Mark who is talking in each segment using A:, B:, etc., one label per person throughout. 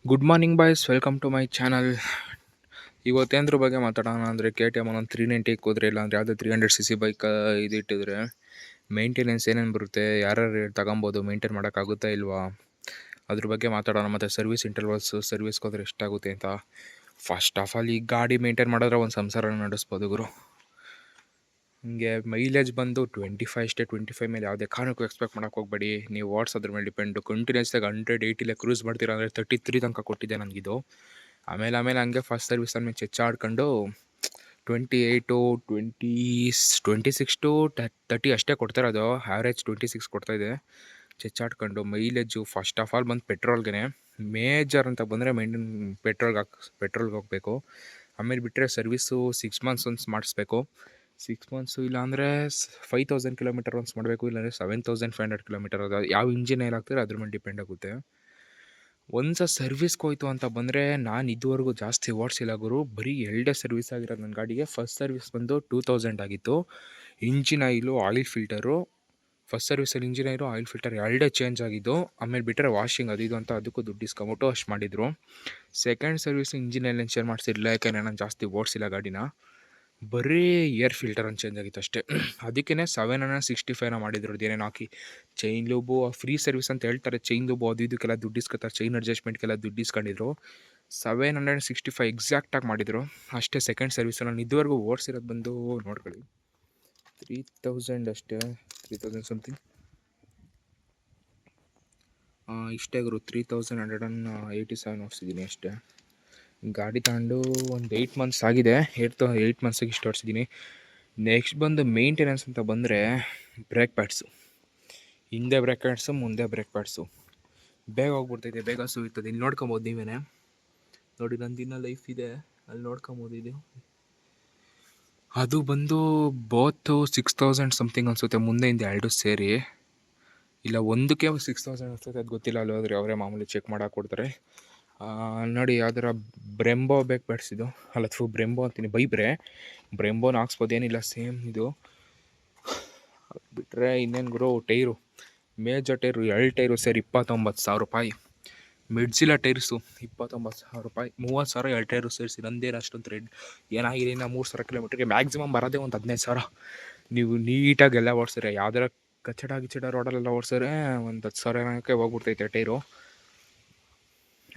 A: Good morning boys, welcome to my channel. ಇವತ್ತೇಂದ್ರ ಬಗ್ಗೆ ಮಾತಾಡೋಣ ಅಂದರೆ KTM ಒಂದು 390 ಹೋದ್ರೆ, ಇಲ್ಲ ಅಂದರೆ ಯಾವುದೇ 300cc ಬೈಕ್ ಇದು ಇಟ್ಟಿದ್ರೆ ಮೇಂಟೆನೆನ್ಸ್ ಏನೇನು ಬರುತ್ತೆ, ಯಾರ್ಯಾರು ತಗೊಬೋದು, ಮೇಂಟೈನ್ ಮಾಡೋಕ್ಕಾಗುತ್ತಾ ಇಲ್ವಾ, ಅದ್ರ ಬಗ್ಗೆ ಮಾತಾಡೋಣ. ಮತ್ತು ಸರ್ವಿಸ್ ಇಂಟರ್ವಲ್ಸು, ಸರ್ವಿಸ್ಗೆ ಹೋದ್ರೆ ಎಷ್ಟಾಗುತ್ತೆ ಅಂತ. ಫಸ್ಟ್ ಆಫ್ ಆಲ್ ಈ ಗಾಡಿ ಮೇಂಟೈನ್ ಮಾಡಿದ್ರೆ ಒಂದು ಸಂಸಾರ ನಡೆಸ್ಬೋದು ಗುರು. ಹಿಂಗೆ ಮೈಲೇಜ್ ಬಂದು 25 ಅಷ್ಟೇ. 25 ಮೇಲೆ ಯಾವುದೇ ಕಾರಣಕ್ಕೂ ಎಕ್ಸ್ಪೆಕ್ಟ್ ಮಾಡೋಕೆ ಹೋಗಬೇಡಿ. ನೀವು ಓಡಿಸೋದ್ರ ಮೇಲೆ ಡಿಪೆಂಡು. ಕಂಟಿನ್ಯೂಸ್ದಾಗಿ 180 ಕ್ರೂಸ್ ಮಾಡ್ತೀರಾ ಅಂದರೆ 33 ತನಕ ಕೊಟ್ಟಿದ್ದೆ ನನಗಿದು. ಆಮೇಲೆ ಹಂಗೆ ಫಸ್ಟ್ ಸರ್ವಿಸ್ ಆದಮೇಲೆ ಚೆಚ್ಚಾಡ್ಕೊಂಡು 28 26 ಟು 30 ಅಷ್ಟೇ ಕೊಡ್ತಾಯಿರೋದು. ಆ್ಯಾವ್ರೇಜ್ 26 ಕೊಡ್ತಾಯಿದೆ. ಚೆಚ್ಚಾಡ್ಕೊಂಡು ಮೈಲೇಜು ಫಸ್ಟ್ ಆಫ್ ಆಲ್ ಬಂದು ಪೆಟ್ರೋಲ್ಗೆ ಮೇಜರ್ ಅಂತ ಬಂದರೆ ಪೆಟ್ರೋಲ್ಗೆ ಹೋಗಬೇಕು. ಆಮೇಲೆ ಬಿಟ್ಟರೆ ಸರ್ವಿಸು 6 ಮಂತ್ಸ್ ಒನ್ಸ್ ಮಾಡಿಸ್ಬೇಕು. 6 ಮಂತ್ಸು ಇಲ್ಲಾಂದರೆ 5000 ಕಿಲೋಮೀಟರ್ ಒನ್ಸ್ ಮಾಡಬೇಕು, ಇಲ್ಲಾಂದರೆ 7500 ಕಿಲೋಮೀಟರ್. ಅದು ಯಾವ ಇಂಜಿನ್ ಏಲ್ ಆಗ್ತಾರೆ ಅದ್ರ ಮೇಲೆ ಡಿಪೆಂಡ್ ಆಗುತ್ತೆ. ಒಂದ್ಸ ಸರ್ವಿಸ್ಗೆ ಹೋಯ್ತು ಅಂತ ಬಂದರೆ, ನಾನು ಇದುವರೆಗೂ ಜಾಸ್ತಿ ಓಡಿಸಿಲ್ಲ ಗುರು. ಬರೀ 2 ಸರ್ವಿಸ್ ಆಗಿರೋದು ನನ್ನ ಗಾಡಿಗೆ. ಫಸ್ಟ್ ಸರ್ವಿಸ್ ಬಂದು 2000 ಆಗಿತ್ತು. Engine oil, oil filter. First ಸರ್ವಿಸಲ್ಲಿ engine oil, oil filter 2 change ಆಗಿದ್ದು. ಆಮೇಲೆ ಬಿಟ್ಟರೆ ವಾಷಿಂಗ್ ಅದು ಇದು ಅಂತ ಅದಕ್ಕೂ ದುಡ್ಡು ಇಸ್ಕೊಂಬಿಟ್ಟು ಅಷ್ಟು ಮಾಡಿದರು. Second service engine oil change ಮಾಡಿಸಿರಲಿಲ್ಲ, ಯಾಕೆಂದರೆ ನಾನು ಜಾಸ್ತಿ ಓಡಿಸಿಲ್ಲ ಗಾಡಿನ. ಬರೀ ಏರ್ ಫಿಲ್ಟರ್ ಒಂದು ಚೇಂಜ್ ಆಗಿತ್ತು ಅಷ್ಟೇ. ಅದಕ್ಕೇ 765 ಮಾಡಿದ್ರು. ಏನೇನು ಹಾಕಿ ಚೈನ್ ಲೂಬು ಫ್ರೀ ಸರ್ವಿಸ್ ಅಂತ ಹೇಳ್ತಾರೆ. ಚೈನ್ ಲೂಬು ಅದು ಇದಕ್ಕೆಲ್ಲ ದುಡ್ಡು ಇಸ್ಕೊತಾರೆ. ಚೈನ್ ಅಡ್ಜಸ್ಟ್ಮೆಂಟ್ಗೆಲ್ಲ ದುಡ್ಡು ಇಸ್ಕೊಂಡಿದ್ರು. 765 ಎಕ್ಸಾಕ್ಟಾಗಿ ಮಾಡಿದರು ಅಷ್ಟೇ. ಸೆಕೆಂಡ್ ಸರ್ವಿಸ್ ನಾನು ಇದುವರೆಗೂ ಓಡಿಸಿರೋದು ಬಂದು ನೋಡ್ಕೊಳ್ಳಿ 3000 ಅಷ್ಟೇ. 3000 ಸಮಥಿಂಗ್ ಇಷ್ಟೇ ಗುರು. 3187 ಓಡಿಸಿದ್ದೀನಿ ಅಷ್ಟೇ. ಗಾಡಿ ತಗೊಂಡು ಒಂದು 8 ಮಂತ್ಸ್ ಆಗಿದೆ. 8 ಮಂತ್ಸಿಗೆ ಇಷ್ಟು ಓಡಿಸಿದ್ದೀನಿ. ನೆಕ್ಸ್ಟ್ ಬಂದು ಮೇಂಟೆನೆನ್ಸ್ ಅಂತ ಬಂದರೆ ಬ್ರೇಕ್ ಪ್ಯಾಡ್ಸು. ಹಿಂದೆ ಬ್ರೇಕ್ ಪ್ಯಾಡ್ಸು, ಮುಂದೆ ಬ್ರೇಕ್ ಪ್ಯಾಡ್ಸು. ಬೇಗ ಹೋಗ್ಬಿಡ್ತೈತೆ, ಬೇಗ ಸುಯ್ತದೆ. ಇಲ್ಲಿ ನೋಡ್ಕೊಬೋದು ನೀವೇ ನೋಡಿ, ನಂದಿನ ಲೈಫ್ ಇದೆ, ಅಲ್ಲಿ ನೋಡ್ಕೊಬೋದು. ಇದು ಅದು ಬಂದು ಬೋತು 6000 ಸಮಥಿಂಗ್ ಅನಿಸುತ್ತೆ, ಮುಂದೆಯಿಂದ 2 ಸೇರಿ. ಇಲ್ಲ ಒಂದಕ್ಕೆ 6000 ಅನಿಸುತ್ತೆ, ಅದು ಗೊತ್ತಿಲ್ಲ. ಅಲ್ಲಿ ಹೋದ್ರೆ ಅವರೇ ಮಾಮೂಲಿ ಚೆಕ್ ಮಾಡಕ್ಕೆ ಕೊಡ್ತಾರೆ. ನೋಡಿ ಯಾವ್ದಾರ ಬ್ರೆಂಬೋ ಬೇಕು ಬೇಡಿಸಿದ್ದು, ಅಲ್ಲ ಬ್ರೆಂಬೋ ಅಂತೀನಿ, ಬ್ರೆಂಬೋನ ಹಾಕ್ಸ್ಬೋದು, ಏನಿಲ್ಲ ಸೇಮ್ ಇದು. ಬಿಟ್ಟರೆ ಇನ್ನೇನು ಗುರು, ಟೈರು ಮೇಜರ್ ಟೈರು 2 ಟೈರು ಸೇರಿ 29,000 ರೂಪಾಯಿ. ಮಿಡ್ಸಿಲ ಟೈರ್ಸು 29,000 ರೂಪಾಯಿ. 30,000 2 ಟೈರು ಸೇರಿಸಿ. ನಂದೇನು ಅಷ್ಟೊಂದು ರೇಟ್ ಏನಾಗಿದೆ. ಇನ್ನು 3000 ಕಿಲೋಮೀಟ್ರಿಗೆ ಮ್ಯಾಕ್ಸಿಮಮ್ ಬರೋದೇ ಒಂದು 15,000. ನೀವು ನೀಟಾಗಿ ಎಲ್ಲ ಓಡಿಸಿದ್ರೆ, ಯಾವ್ದಾರ ಕಚ್ಚಡ ರೋಡಲ್ಲೆಲ್ಲ ಓಡಿಸಿದ್ರೆ ಒಂದು 10,000 ಹೋಗ್ಬಿಡ್ತೈತೆ ಟೈರು.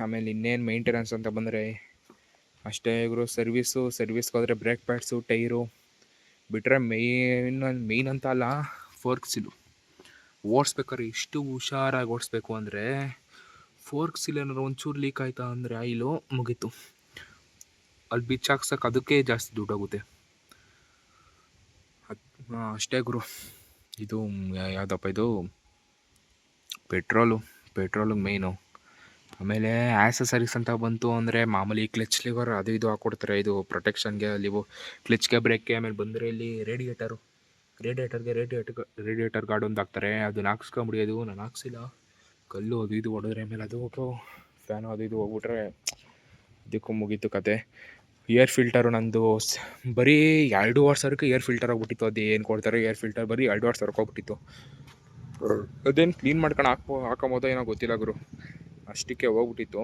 A: ಆಮೇಲೆ ಇನ್ನೇನು ಮೇಂಟೆನೆನ್ಸ್ ಅಂತ ಬಂದರೆ ಅಷ್ಟೇ ಗುರು. ಸರ್ವಿಸ್ಗೆ ಹೋದರೆ ಬ್ರೇಕ್ ಪ್ಯಾಡ್ಸು, ಟೈರು. ಬಿಟ್ಟರೆ ಮೇಯ್ನ್ ಅಂತ ಅಲ್ಲ, ಫೋರ್ಕ್ಸಿಲು ಓಡಿಸ್ಬೇಕಾದ್ರೆ ಎಷ್ಟು ಹುಷಾರಾಗಿ ಓಡಿಸ್ಬೇಕು ಅಂದರೆ, ಫೋರ್ಕ್ಸಿಲ್ ಏನಾದ್ರು ಒಂಚೂರು ಲೀಕ್ ಆಯ್ತಾ ಅಂದರೆ ಆಯಿಲು ಮುಗೀತು. ಅಲ್ಲಿ ಬಿಚ್ಚಾಕ್ಸಕ್ಕೆ ಅದಕ್ಕೆ ಜಾಸ್ತಿ ದುಡ್ಡಾಗುತ್ತೆ. ಅಷ್ಟೇ ಗುರು. ಇದು ಯಾವುದಪ್ಪ ಇದು, ಪೆಟ್ರೋಲು ಮೇಯ್ನು. ಆಮೇಲೆ ಆ್ಯಸಸರೀಸ್ ಅಂತ ಬಂತು ಅಂದರೆ ಮಾಮೂಲಿ ಕ್ಲಚ್ ಲಿವರ್ ಅದು ಇದು ಹಾಕ್ಕೊಡ್ತಾರೆ. ಇದು ಪ್ರೊಟೆಕ್ಷನ್ಗೆ ನೀವು ಕ್ಲಚ್ಗೆ, ಬ್ರೇಕ್ಗೆ. ಆಮೇಲೆ ಬಂದರೆ ಇಲ್ಲಿ ರೇಡಿಯೇಟರ್ ಗಾರ್ಡ್ ಒಂದು ಹಾಕ್ತಾರೆ. ಅದನ್ನ ಹಾಕ್ಸ್ಕೊಂಬಿಡಿಯೋದು. ನಾನು ಹಾಕ್ಸಿಲ್ಲ, ಕಲ್ಲು ಅದು ಇದು ಹೊಡೆದ್ರೆ ಮೇಲೆ ಅದು ಫ್ಯಾನು ಅದು ಇದು ಹೋಗ್ಬಿಟ್ರೆ ಅದಕ್ಕೂ ಮುಗೀತು ಕತೆ. ಏರ್ ಫಿಲ್ಟರು ನಂದು ಬರೀ 2,500 ಏರ್ ಫಿಲ್ಟರ್ ಹೋಗ್ಬಿಟ್ಟಿತ್ತು. ಅದು ಏನು ಕೊಡ್ತಾರೆ ಏರ್ ಫಿಲ್ಟರ್, ಬರೀ 2,500 ಹೋಗ್ಬಿಟ್ಟಿತ್ತು. ಅದೇನು ಕ್ಲೀನ್ ಮಾಡ್ಕೊಂಡು ಹಾಕೊಂಬೋದೋ ಏನೋ ಗೊತ್ತಿಲ್ಲ ಗುರು, ಅಷ್ಟಕ್ಕೆ ಹೋಗ್ಬಿಟ್ಟಿತ್ತು.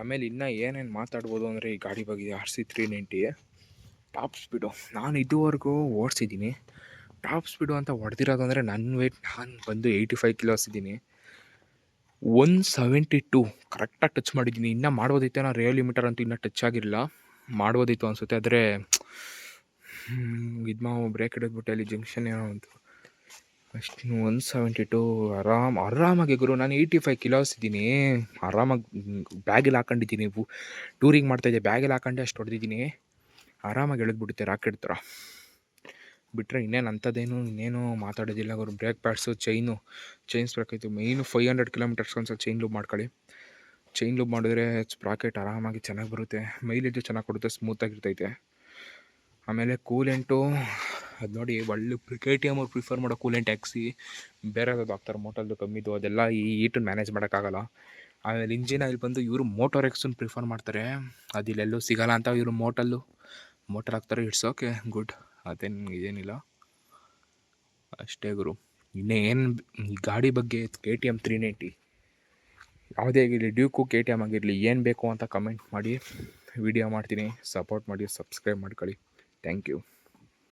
A: ಆಮೇಲೆ ಇನ್ನೂ ಏನೇನು ಮಾತಾಡ್ಬೋದು ಅಂದರೆ ಈ ಗಾಡಿ ಬಗ್ಗೆ, RC390 ಟಾಪ್ ಸ್ಪೀಡು ನಾನು ಇದುವರೆಗೂ ಓಡಿಸಿದ್ದೀನಿ. ಟಾಪ್ ಸ್ಪೀಡು ಅಂತ ಹೊಡೆದಿರೋದು ಅಂದರೆ ನನ್ನ ವೇಟ್, ನಾನು ಬಂದು 85 ಕಿಲೋಸ್ ಇದ್ದೀನಿ. 172 ಕರೆಕ್ಟಾಗಿ ಟಚ್ ಮಾಡಿದ್ದೀನಿ. ಇನ್ನೂ ಮಾಡ್ಬೋದಿತ್ತು, ನಾನು ರಿಯಲ್ ಲಿಮಿಟರ್ ಅಂತೂ ಇನ್ನೂ ಟಚ್ ಆಗಿರಲಿಲ್ಲ. ಮಾಡ್ಬೋದಿತ್ತು ಅನಿಸುತ್ತೆ. ಆದರೆ ಬ್ರೇಕ್ ಹಿಡಿದ್ಬಿಟ್ಟೆ ಅಲ್ಲಿ ಜಂಕ್ಷನ್ ಏನೋ ಅಂತು ಅಷ್ಟು. 172 ಆರಾಮಾಗಿ ಗುರು. ನಾನು 85 ಕಿಲೋಸ್ ಇದ್ದೀನಿ. ಆರಾಮಾಗಿ ಬ್ಯಾಗಲ್ಲಿ ಹಾಕೊಂಡಿದ್ದೀನಿ. ಟೂರಿಂಗ್ ಮಾಡ್ತಾಯಿದ್ದೆ, ಬ್ಯಾಗಲ್ಲಿ ಹಾಕೊಂಡೆ ಅಷ್ಟು ಹೊಡೆದಿದ್ದೀನಿ. ಆರಾಮಾಗಿ ಎಳೆದ್ಬಿಡುತ್ತೆ ರಾಕೆಟ್ ಥರ. ಬಿಟ್ಟರೆ ಇನ್ನೇನು ಮಾತಾಡೋದಿಲ್ಲ ಅವರು. ಬ್ರೇಕ್ ಪ್ಯಾಡ್ಸು, ಚೈನ್ಸ್ ಬೇಕಾಯ್ತು. ಮೇಯ್ನು 500 ಕಿಲೋಮೀಟರ್ಸ್ ಒಂದ್ಸಲ ಚೈನ್ ಲೂಬ್ ಮಾಡ್ಕೊಳ್ಳಿ. ಚೈನ್ ಲೂಬ್ ಮಾಡಿದ್ರೆ ಸ್ಪ್ರಾಕೆಟ್ ಆರಾಮಾಗಿ ಚೆನ್ನಾಗಿ ಬರುತ್ತೆ. ಮೈಲೇಜು ಚೆನ್ನಾಗಿ ಕೊಡುತ್ತೆ, ಸ್ಮೂತಾಗಿರ್ತೈತೆ. ಆಮೇಲೆ ಕೂಲೆಂಟು ಅದು ನೋಡಿ, ಒಳ್ಳೆ KTM ಅವ್ರು ಪ್ರಿಫರ್ ಮಾಡೋ ಕೂಲೆಂಟ್ ಹಾಕ್ಸಿ, ಬೇರೆ ಯಾವ್ದು ಹಾಕ್ತಾರೆ ಮೋಟಲ್ದು ಕಮ್ಮಿದು, ಅದೆಲ್ಲ ಈ ಹೀಟನ್ನು ಮ್ಯಾನೇಜ್ ಮಾಡೋಕ್ಕಾಗಲ್ಲ. ಆಮೇಲೆ ಇಂಜಿನ್ ಆಯಿಲ್ ಬಂದು ಇವರು ಮೋಟರ್ ಎಕ್ಸನ್ನು ಪ್ರಿಫರ್ ಮಾಡ್ತಾರೆ. ಅದಿಲ್ಲೆಲ್ಲೂ ಸಿಗೋಲ್ಲ ಅಂತ ಇವರು ಮೋಟರ್ ಹಾಕ್ತಾರೆ. ಇಟ್ಸ್ ಓಕೆ, ಗುಡ್, ಏನಿಲ್ಲ. ಅಷ್ಟೇ ಗುರು. ಇನ್ನೇನು ಈ ಗಾಡಿ ಬಗ್ಗೆ KTM 390 ಯಾವುದೇ ಆಗಿರಲಿ, ಡ್ಯೂಕು KTM ಆಗಿರಲಿ, ಏನು ಬೇಕು ಅಂತ ಕಮೆಂಟ್ ಮಾಡಿ, ವಿಡಿಯೋ ಮಾಡ್ತೀನಿ. ಸಪೋರ್ಟ್ ಮಾಡಿ, ಸಬ್ಸ್ಕ್ರೈಬ್ ಮಾಡ್ಕೊಳ್ಳಿ. Thank you.